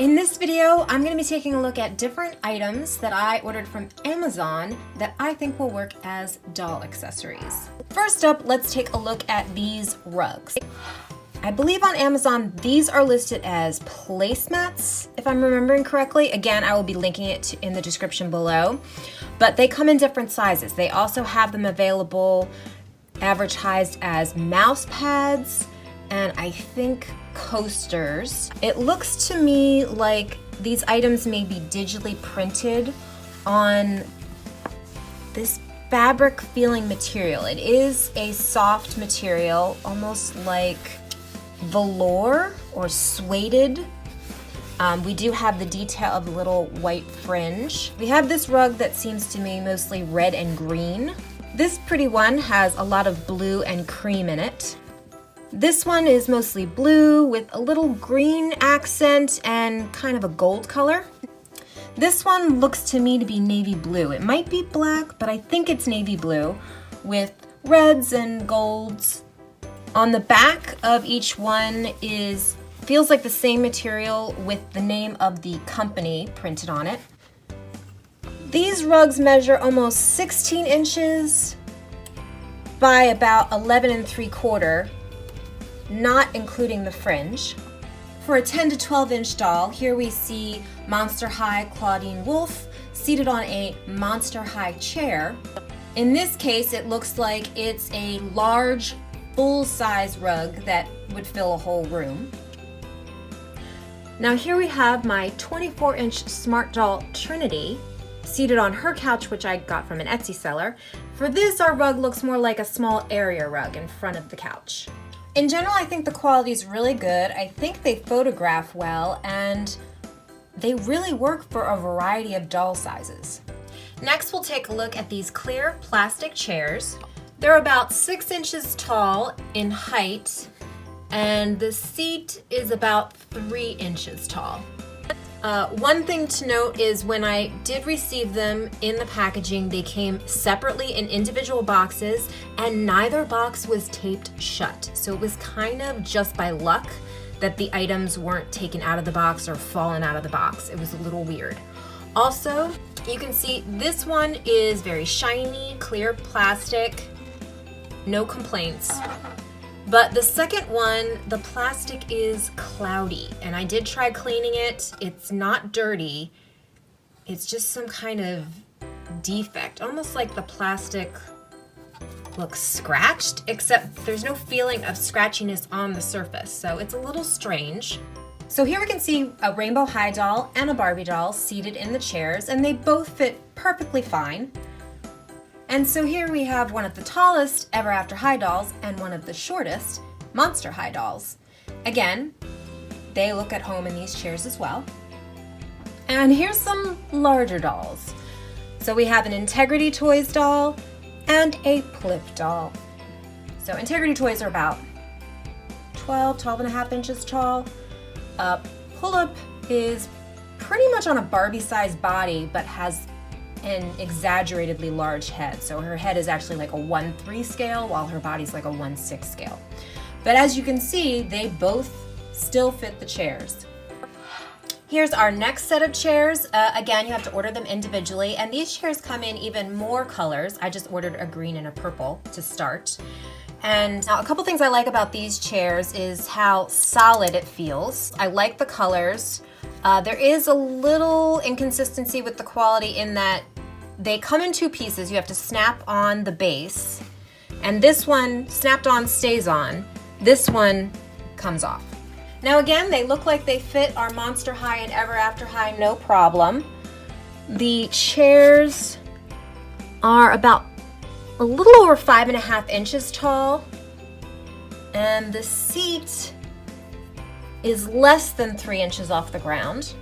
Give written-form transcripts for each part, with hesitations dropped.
In this video, I'm going to be taking a look at different items that I ordered from Amazon that I think will work as doll accessories. First up, let's take a look at these rugs. I believe on Amazon, these are listed as placemats, if I'm remembering correctly. Again, I will be linking it in the description below, but they come in different sizes. They also have them available advertised as mouse pads and I think coasters. It looks to me like these items may be digitally printed on this fabric feeling material. It is a soft material, almost like velour or suede. We do have the detail of the little white fringe. We have this rug that seems to me mostly red and green. This pretty one has a lot of blue and cream in it. This one is mostly blue with a little green accent and kind of a gold color. This one looks to me to be navy blue. It might be black, but I think it's navy blue with reds and golds. On the back of each one feels like the same material with the name of the company printed on it. These rugs measure almost 16 inches by about 11 3/4. Not including the fringe. For a 10 to 12 inch doll, here we see Monster High Claudine Wolf seated on a Monster High chair. In this case, it looks like it's a large, full-size rug that would fill a whole room. Now here we have my 24-inch Smart Doll Trinity seated on her couch, which I got from an Etsy seller. For this, our rug looks more like a small area rug in front of the couch. In general, I think the quality is really good. I think they photograph well and they really work for a variety of doll sizes. Next, we'll take a look at these clear plastic chairs. They're about 6 inches tall in height and the seat is about 3 inches tall. One thing to note is when I did receive them in the packaging, they came separately in individual boxes and neither box was taped shut. So it was kind of just by luck that the items weren't taken out of the box or fallen out of the box. It was a little weird. Also, you can see this one is very shiny, clear plastic, no complaints. But the second one, the plastic is cloudy, and I did try cleaning it. It's not dirty. It's just some kind of defect, almost like the plastic looks scratched, except there's no feeling of scratchiness on the surface, so it's a little strange. So here we can see a Rainbow High doll and a Barbie doll seated in the chairs, and they both fit perfectly fine. And so here we have one of the tallest Ever After High dolls and one of the shortest Monster High dolls. Again, they look at home in these chairs as well. And here's some larger dolls. So we have an Integrity Toys doll and a Plip doll. So Integrity Toys are about 12 and a half inches tall. Plip is pretty much on a Barbie-sized body, but has an exaggeratedly large head. So her head is actually like a 1/3 scale while her body's like a 1/6 scale. But as you can see, they both still fit the chairs. Here's our next set of chairs. Again, you have to order them individually, and these chairs come in even more colors. I just ordered a green and a purple to start. And now a couple things I like about these chairs is how solid it feels. I like the colors. There is a little inconsistency with the quality in that they come in 2 pieces. You have to snap on the base, and this one snapped on stays on. This one comes off. Now again, they look like they fit our Monster High and Ever After High no problem. The chairs are about a little over 5.5 inches tall, and the seat is less than 3 inches off the ground.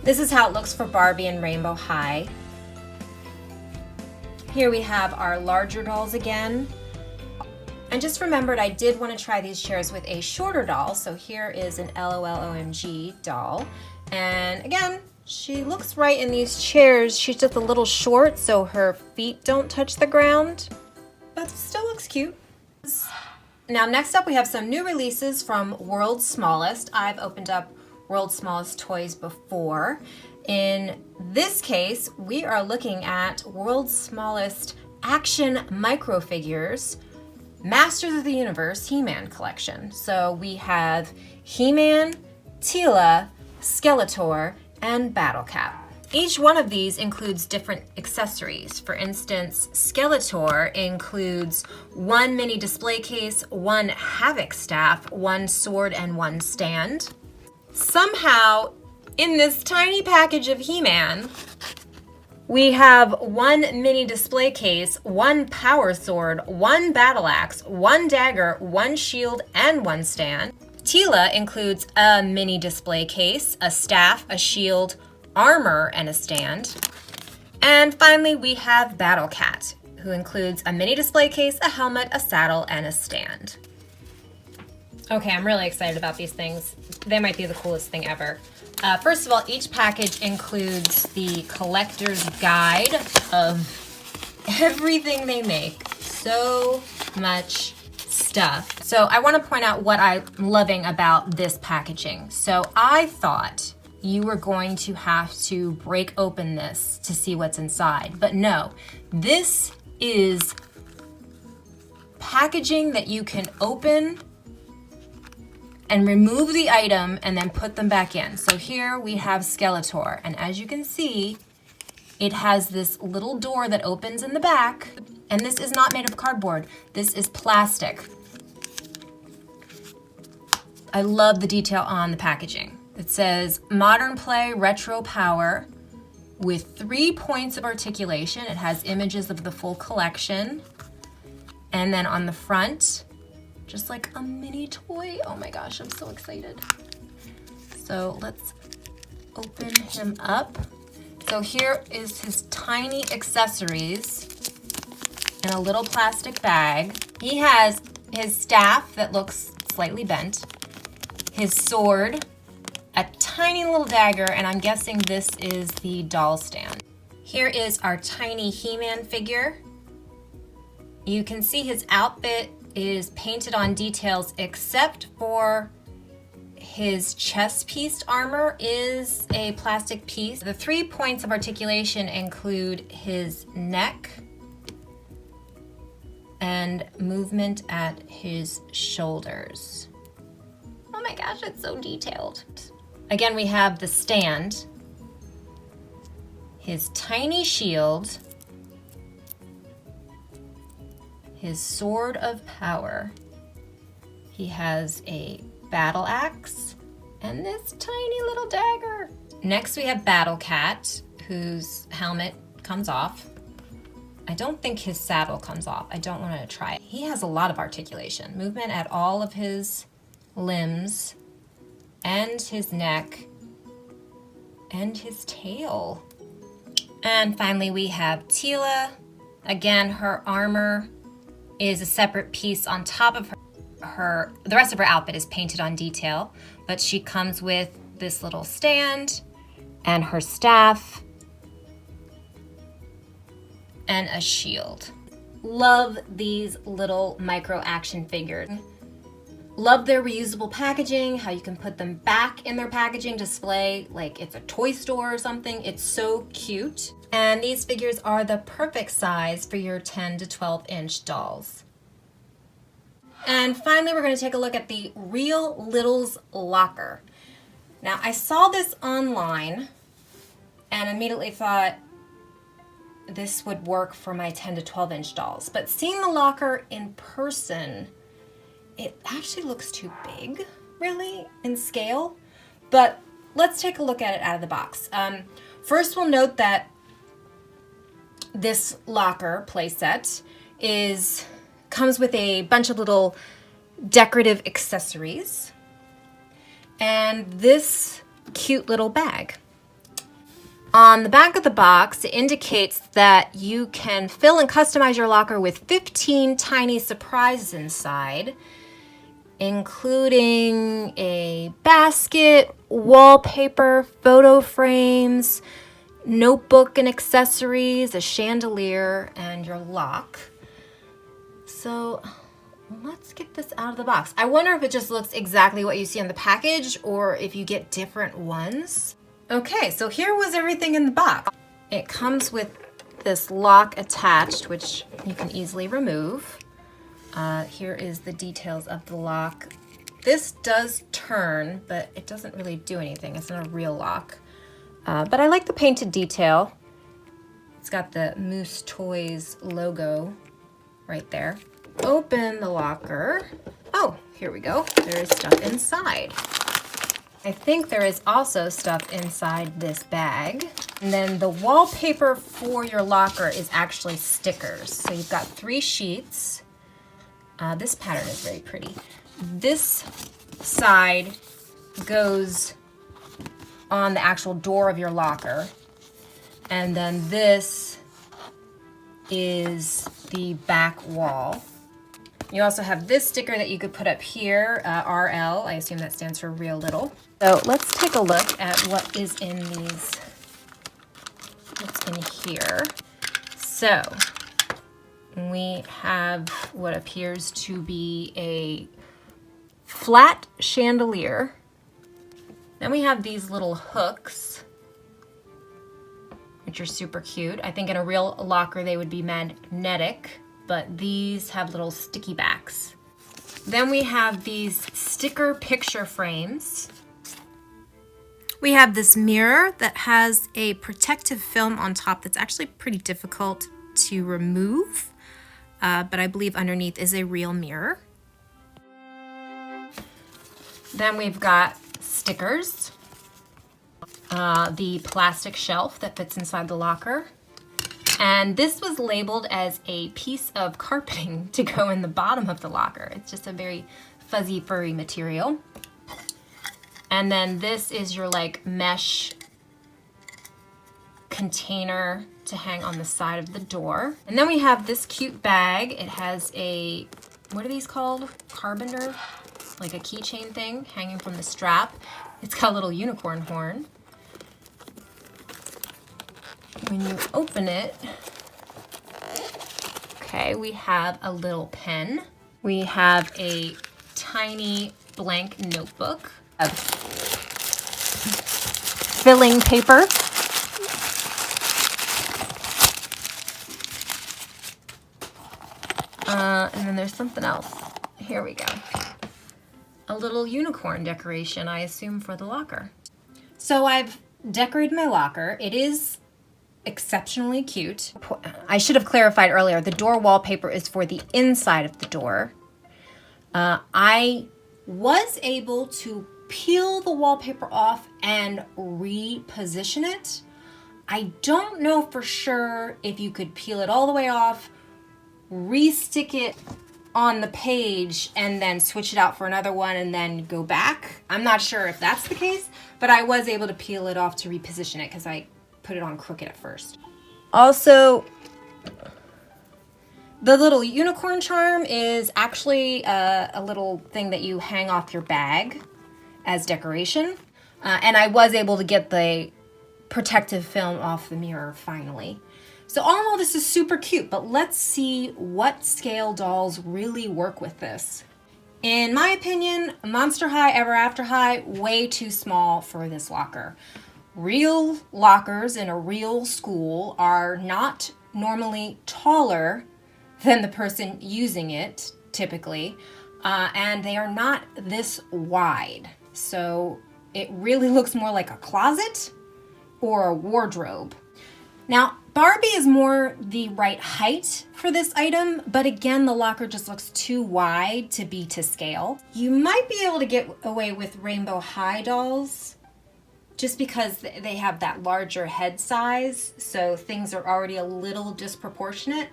This is how it looks for Barbie and Rainbow High. Here we have our larger dolls again. And just remembered I did want to try these chairs with a shorter doll, so here is an LOL-OMG doll. And again, she looks right in these chairs. She's just a little short, so her feet don't touch the ground, but still looks cute. Now next up we have some new releases from World's Smallest. I've opened up World's Smallest Toys before. In this case, we are looking at World's Smallest Action Microfigures, Masters of the Universe He-Man collection. So we have He-Man, Teela, Skeletor, and Battle Cat. Each one of these includes different accessories. For instance, Skeletor includes one mini display case, one Havoc staff, one sword, and one stand. Somehow, in this tiny package of He-Man, we have one mini display case, one power sword, one battle axe, one dagger, one shield, and one stand. Teela includes a mini display case, a staff, a shield, armor, and a stand. And finally, we have Battle Cat, who includes a mini display case, a helmet, a saddle, and a stand. Okay, I'm really excited about these things. They might be the coolest thing ever. First of all, each package includes the collector's guide of everything they make. So much stuff. So I want to point out what I'm loving about this packaging. So I thought you were going to have to break open this to see what's inside. But no, this is packaging that you can open and remove the item and then put them back in. So here we have Skeletor, and as you can see, it has this little door that opens in the back, and this is not made of cardboard. This is plastic. I love the detail on the packaging. It says Modern Play Retro Power with 3 points of articulation. It has images of the full collection. And then on the front, just like a mini toy. Oh my gosh, I'm so excited. So let's open him up. So here is his tiny accessories in a little plastic bag. He has his staff that looks slightly bent, his sword, a tiny little dagger, and I'm guessing this is the doll stand. Here is our tiny He-Man figure. You can see his outfit is painted on details except for his chest piece armor is a plastic piece. The 3 points of articulation include his neck and movement at his shoulders. Oh my gosh, it's so detailed. Again, we have the stand, his tiny shield, his sword of power. He has a battle axe and this tiny little dagger. Next we have Battle Cat, whose helmet comes off. I don't think his saddle comes off. I don't want to try it. He has a lot of articulation, movement at all of his limbs and his neck and his tail. And finally we have Teela. Again, her armor is a separate piece on top of her. The rest of her outfit is painted on detail, but she comes with this little stand and her staff and a shield. Love these little micro action figures. Love their reusable packaging, how you can put them back in their packaging display like it's a toy store or something. It's so cute. And these figures are the perfect size for your 10 to 12 inch dolls. And finally, we're going to take a look at the Real Littles locker. Now, I saw this online and immediately thought this would work for my 10 to 12 inch dolls. But seeing the locker in person, it actually looks too big, really, in scale. But let's take a look at it out of the box. First, we'll note that this locker playset comes with a bunch of little decorative accessories and this cute little bag. On the back of the box, it indicates that you can fill and customize your locker with 15 tiny surprises inside, including a basket, wallpaper, photo frames, notebook and accessories, a chandelier, and your lock. So let's get this out of the box. I wonder if it just looks exactly what you see on the package or if you get different ones. Okay, so here was everything in the box. It comes with this lock attached, which you can easily remove. Here is the details of the lock. This does turn, but it doesn't really do anything. It's not a real lock. But I like the painted detail. It's got the Moose Toys logo right there. Open the locker. Oh, here we go. There is stuff inside. I think there is also stuff inside this bag. And then the wallpaper for your locker is actually stickers. So you've got 3 sheets. This pattern is very pretty. This side goes on the actual door of your locker. And then this is the back wall. You also have this sticker that you could put up here, RL. I assume that stands for real little. So let's take a look at what is in these, what's in here. So we have what appears to be a flat chandelier. Then we have these little hooks, which are super cute. I think in a real locker they would be magnetic, but these have little sticky backs. Then we have these sticker picture frames. We have this mirror that has a protective film on top that's actually pretty difficult to remove, but I believe underneath is a real mirror. Then we've got stickers, the plastic shelf that fits inside the locker, and this was labeled as a piece of carpeting to go in the bottom of the locker. It's just a very fuzzy, furry material. And then this is your like mesh container to hang on the side of the door. And then we have this cute bag. It has a, what are these called? Carpenter? Like a keychain thing hanging from the strap. It's got a little unicorn horn. When you open it, okay, we have a little pen. We have a tiny blank notebook of filling paper. And then there's something else. Here we go. A little unicorn decoration, I assume, for the locker. So I've decorated my locker. It is exceptionally cute. I should have clarified earlier, the door wallpaper is for the inside of the door. I was able to peel the wallpaper off and reposition it. I don't know for sure if you could peel it all the way off, re-stick it on the page, and then switch it out for another one and then go back. I'm not sure if that's the case, but I was able to peel it off to reposition it because I put it on crooked at first. Also, the little unicorn charm is actually a little thing that you hang off your bag as decoration. And I was able to get the protective film off the mirror finally. So all in all, this is super cute, but let's see what scale dolls really work with this. In my opinion, Monster High, Ever After High, way too small for this locker. Real lockers in a real school are not normally taller than the person using it, typically, and they are not this wide. So it really looks more like a closet or a wardrobe. Now, Barbie is more the right height for this item, but again, the locker just looks too wide to be to scale. You might be able to get away with Rainbow High dolls just because they have that larger head size, so things are already a little disproportionate.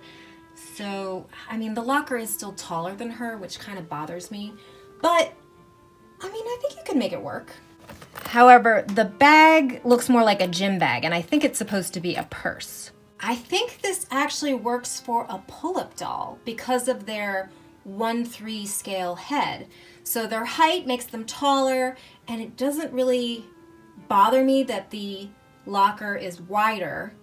So, I mean, the locker is still taller than her, which kind of bothers me, but I mean, I think you could make it work. However, the bag looks more like a gym bag, and I think it's supposed to be a purse. I think this actually works for a pull-up doll because of their 1/3 scale head. So their height makes them taller, and it doesn't really bother me that the locker is wider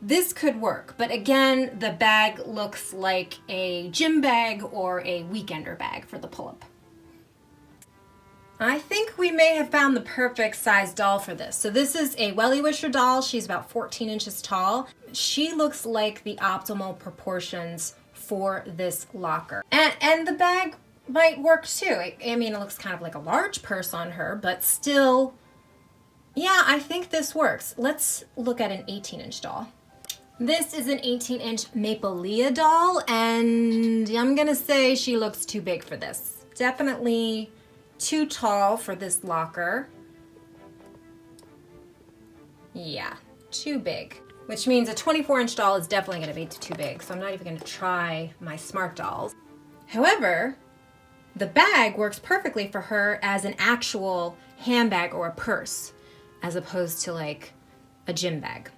This could work, but again, the bag looks like a gym bag or a weekender bag for the pull-up. I think we may have found the perfect size doll for this. So this is a Wellie Wisher doll. She's about 14 inches tall. She looks like the optimal proportions for this locker. And the bag might work too. I mean, it looks kind of like a large purse on her, but still, yeah, I think this works. Let's look at an 18-inch doll. This is an 18-inch Maple Leah doll, and I'm gonna say she looks too big for this. Definitely too tall for this locker. Yeah, too big. Which means a 24-inch doll is definitely gonna be too big, so I'm not even gonna try my smart dolls. However, the bag works perfectly for her as an actual handbag or a purse, as opposed to like a gym bag.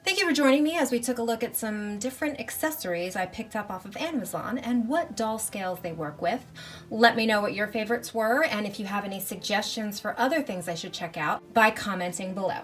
Thank you for joining me as we took a look at some different accessories I picked up off of Amazon and what doll scales they work with. Let me know what your favorites were and if you have any suggestions for other things I should check out by commenting below.